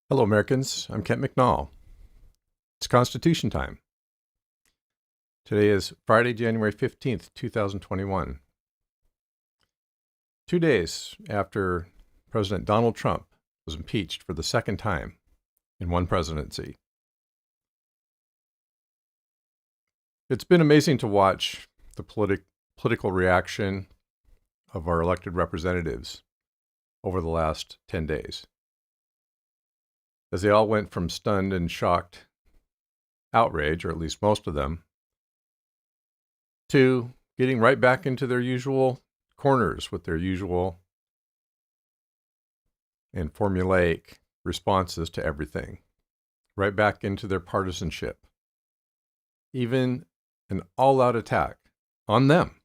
Hello, Americans. I'm Kent McNall. It's Constitution time. Today is Friday, January 15th, 2021. 2 days after President Donald Trump was impeached for the second time in one presidency. It's been amazing to watch the political reaction of our elected representatives over the last 10 days, as they all went from stunned and shocked outrage, or at least most of them, to getting right back into their usual corners with their usual and formulaic responses to everything, right back into their partisanship. Even an all-out attack on them,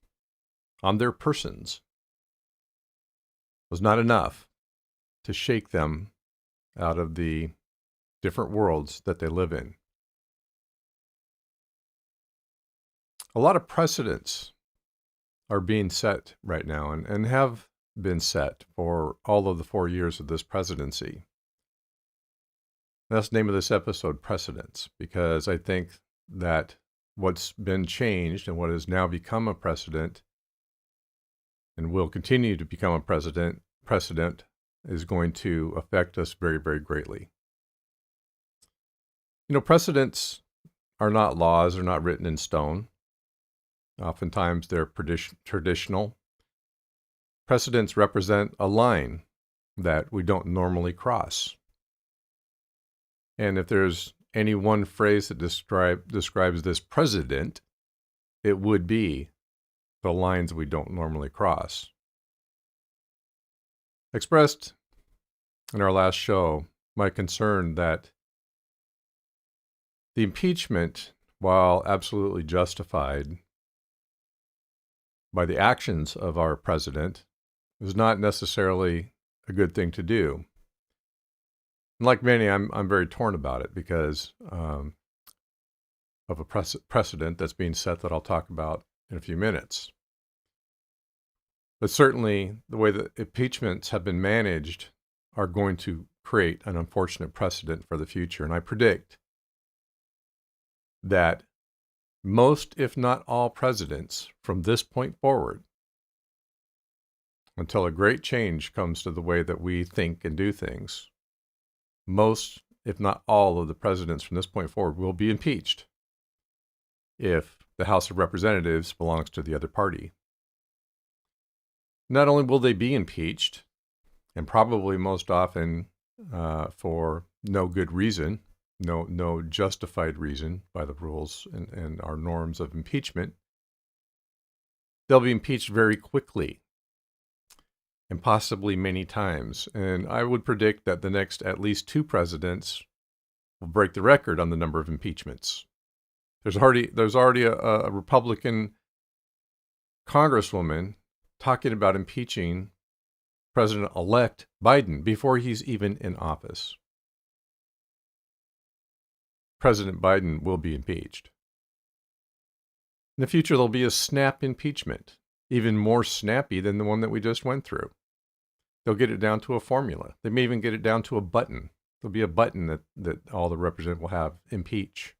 on their persons, was not enough to shake them out of the different worlds that they live in. A lot of precedents are being set right now and have been set for all of the 4 years of this presidency. That's the name of this episode, Precedents, because I think that what's been changed and what has now become a precedent and will continue to become a precedent is going to affect us very, very greatly. You know, precedents are not laws, they're not written in stone. Oftentimes they're traditional. Precedents represent a line that we don't normally cross. And if there's any one phrase that describes this president, it would be the lines we don't normally cross. Expressed in our last show my concern that the impeachment, while absolutely justified by the actions of our president, is not necessarily a good thing to do. And like many, I'm very torn about it because of a precedent that's being set that I'll talk about in a few minutes. But certainly, the way that impeachments have been managed are going to create an unfortunate precedent for the future. And I predict that most, if not all, presidents from this point forward, until a great change comes to the way that we think and do things, most, if not all, of the presidents from this point forward will be impeached if the House of Representatives belongs to the other party. Not only will they be impeached, and probably most often for no good reason, no justified reason by the rules and our norms of impeachment, they'll be impeached very quickly and possibly many times. And I would predict that the next at least 2 presidents will break the record on the number of impeachments. There's already a Republican congresswoman talking about impeaching President-elect Biden before he's even in office. President Biden will be impeached. In the future, there'll be a snap impeachment, even more snappy than the one that we just went through. They'll get it down to a formula. They may even get it down to a button. There'll be a button that all the representatives will have, impeach.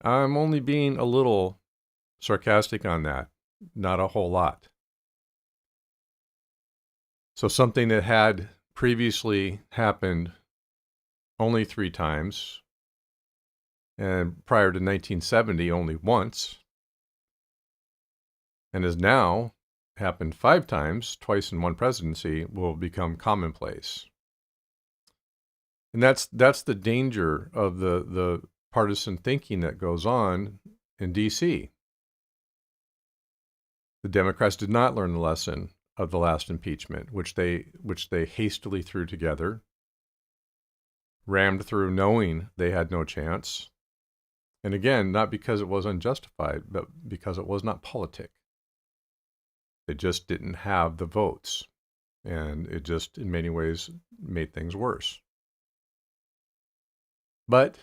I'm only being a little sarcastic on that, not a whole lot. So something that had previously happened only 3 times, and prior to 1970 only once, and has now happened 5 times, twice in one presidency, will become commonplace. And that's the danger of the partisan thinking that goes on in D.C. The Democrats did not learn the lesson of the last impeachment, which they hastily threw together, rammed through knowing they had no chance. And again, not because it was unjustified, but because it was not politic. They just didn't have the votes. And it just, in many ways, made things worse. But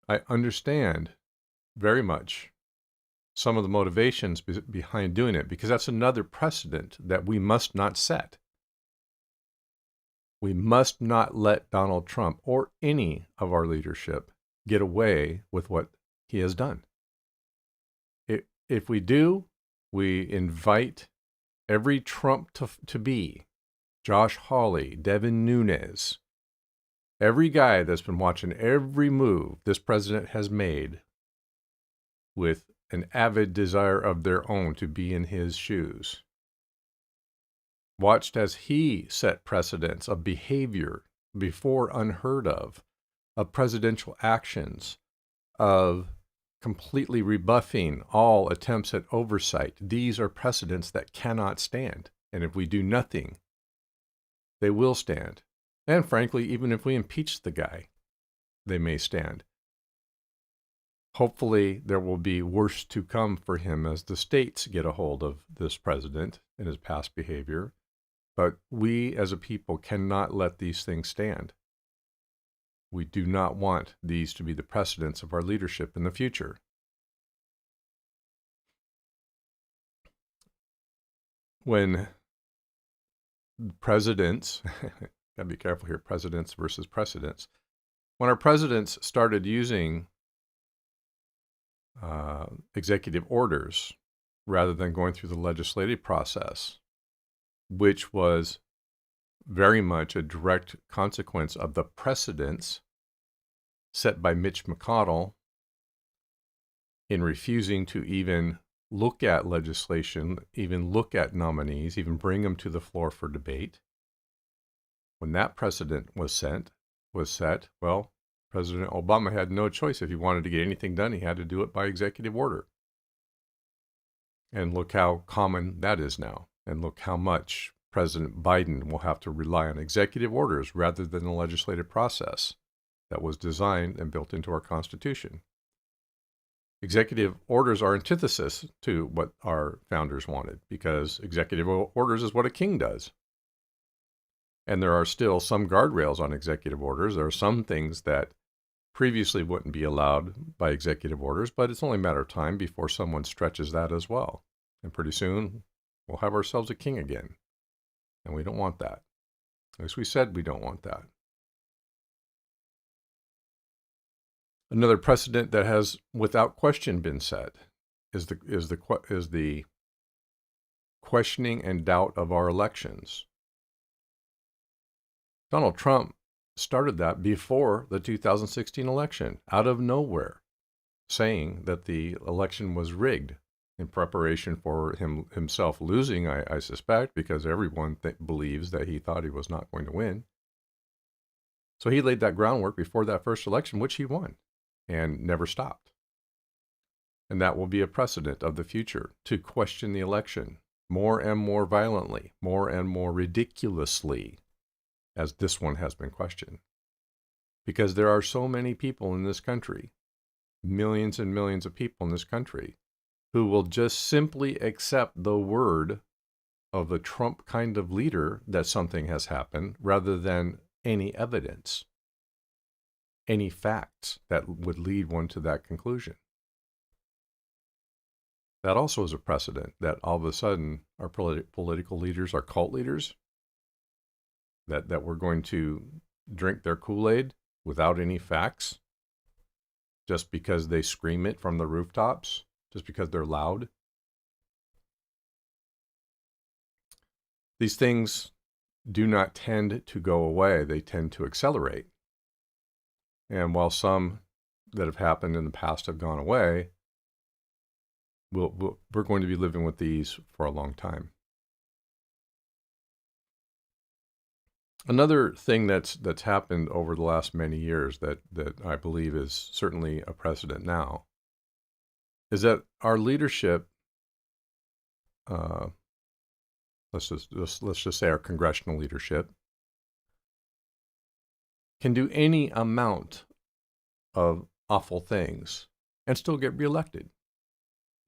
I understand very much some of the motivations behind doing it, because that's another precedent that we must not set. We must not let Donald Trump or any of our leadership get away with what he has done. If we do, we invite every Trump to be, Josh Hawley, Devin Nunes, every guy that's been watching every move this president has made with an avid desire of their own to be in his shoes. Watched as he set precedents of behavior before unheard of presidential actions, of completely rebuffing all attempts at oversight. These are precedents that cannot stand. And if we do nothing, they will stand. And frankly, even if we impeach the guy, they may stand. Hopefully, there will be worse to come for him as the states get a hold of this president and his past behavior. But we as a people cannot let these things stand. We do not want these to be the precedents of our leadership in the future. When presidents, gotta be careful here, presidents versus precedents. When our presidents started using executive orders rather than going through the legislative process, which was very much a direct consequence of the precedents set by Mitch McConnell in refusing to even look at legislation, even look at nominees, even bring them to the floor for debate. When that precedent was set, well, President Obama had no choice. If he wanted to get anything done, he had to do it by executive order. And look how common that is now. And look how much President Biden will have to rely on executive orders rather than the legislative process that was designed and built into our Constitution. Executive orders are antithesis to what our founders wanted, because executive orders is what a king does. And there are still some guardrails on executive orders. There are some things that previously wouldn't be allowed by executive orders, but it's only a matter of time before someone stretches that as well. And pretty soon, we'll have ourselves a king again. And we don't want that. At least we said we don't want that. Another precedent that has, without question, been set is the questioning and doubt of our elections. Donald Trump started that before the 2016 election, out of nowhere, saying that the election was rigged in preparation for himself losing, I suspect, because everyone believes that he thought he was not going to win. So he laid that groundwork before that first election, which he won, and never stopped. And that will be a precedent of the future, to question the election more and more violently, more and more ridiculously, as this one has been questioned. Because there are so many people in this country, millions and millions of people in this country, who will just simply accept the word of the Trump kind of leader that something has happened, rather than any evidence, any facts that would lead one to that conclusion. That also is a precedent, that all of a sudden our political leaders are cult leaders, that we're going to drink their Kool-Aid without any facts, just because they scream it from the rooftops, just because they're loud. These things do not tend to go away. They tend to accelerate. And while some that have happened in the past have gone away, we're going to be living with these for a long time. Another thing that's happened over the last many years that I believe is certainly a precedent now is that our leadership, let's just say our congressional leadership, can do any amount of awful things and still get reelected.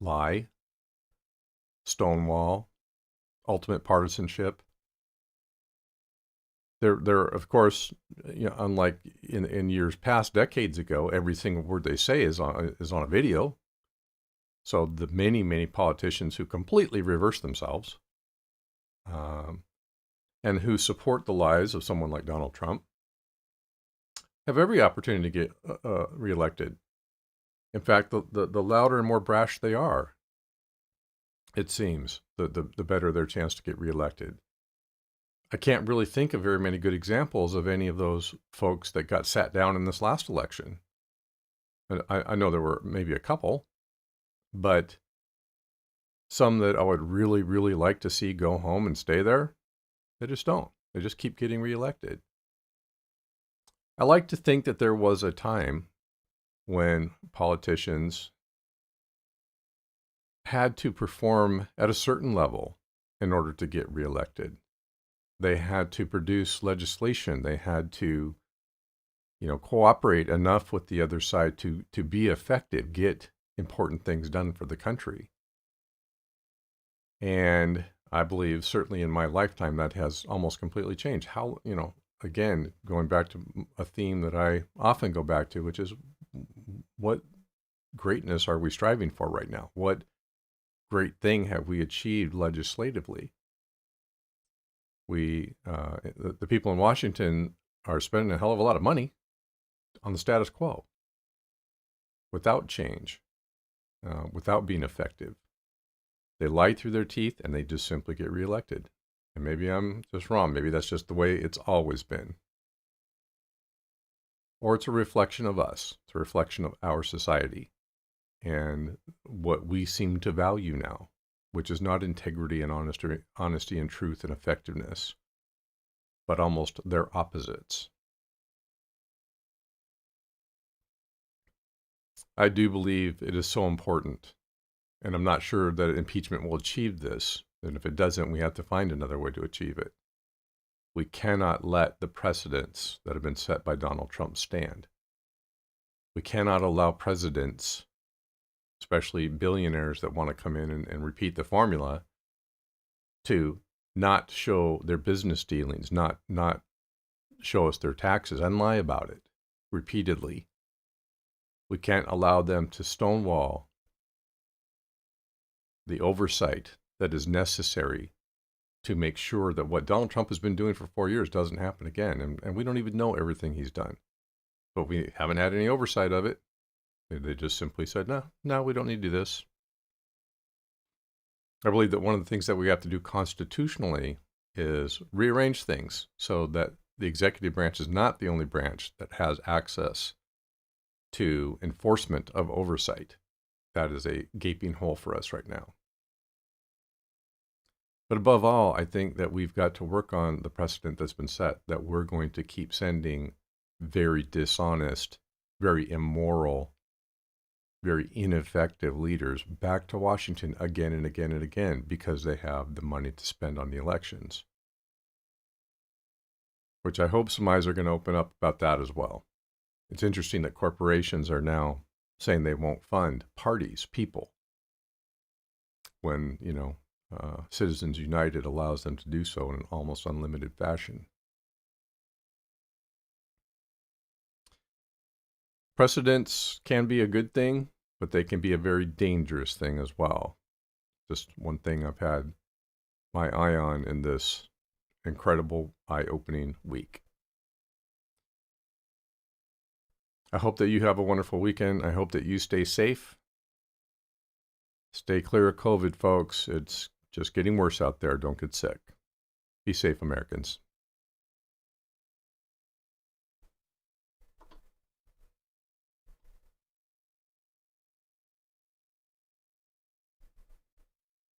Lie, stonewall, ultimate partisanship. They're of course, unlike in years past, decades ago, every single word they say is on a video. So the many politicians who completely reverse themselves, and who support the lies of someone like Donald Trump have every opportunity to get reelected. In fact, the louder and more brash they are, it seems, the better their chance to get reelected. I can't really think of very many good examples of any of those folks that got sat down in this last election. And I know there were maybe a couple, but some that I would really, really like to see go home and stay there, they just don't. They just keep getting reelected. I like to think that there was a time when politicians had to perform at a certain level in order to get reelected. They had to produce legislation. They had to, cooperate enough with the other side to be effective, get important things done for the country. And I believe certainly in my lifetime that has almost completely changed. How, again, going back to a theme that I often go back to, which is what greatness are we striving for right now? What great thing have we achieved legislatively? The people in Washington are spending a hell of a lot of money on the status quo without change, without being effective. They lie through their teeth and they just simply get reelected. And maybe I'm just wrong. Maybe that's just the way it's always been. Or it's a reflection of us. It's a reflection of our society and what we seem to value now, which is not integrity and honesty and truth and effectiveness, but almost their opposites. I do believe it is so important, and I'm not sure that impeachment will achieve this. And if it doesn't, we have to find another way to achieve it. We cannot let the precedents that have been set by Donald Trump stand. We cannot allow presidents, especially billionaires that want to come in and repeat the formula, to not show their business dealings, not show us their taxes and lie about it repeatedly. We can't allow them to stonewall the oversight that is necessary to make sure that what Donald Trump has been doing for 4 years doesn't happen again. And we don't even know everything he's done, but we haven't had any oversight of it. They just simply said, no, we don't need to do this. I believe that one of the things that we have to do constitutionally is rearrange things so that the executive branch is not the only branch that has access to enforcement of oversight. That is a gaping hole for us right now. But above all, I think that we've got to work on the precedent that's been set, that we're going to keep sending very dishonest, very immoral, very ineffective leaders back to Washington again and again and again because they have the money to spend on the elections. Which I hope some eyes are going to open up about that as well. It's interesting that corporations are now saying they won't fund parties, people, when, Citizens United allows them to do so in an almost unlimited fashion. Precedents can be a good thing, but they can be a very dangerous thing as well. Just one thing I've had my eye on in this incredible, eye-opening week. I hope that you have a wonderful weekend. I hope that you stay safe. Stay clear of COVID, folks. It's just getting worse out there. Don't get sick. Be safe, Americans.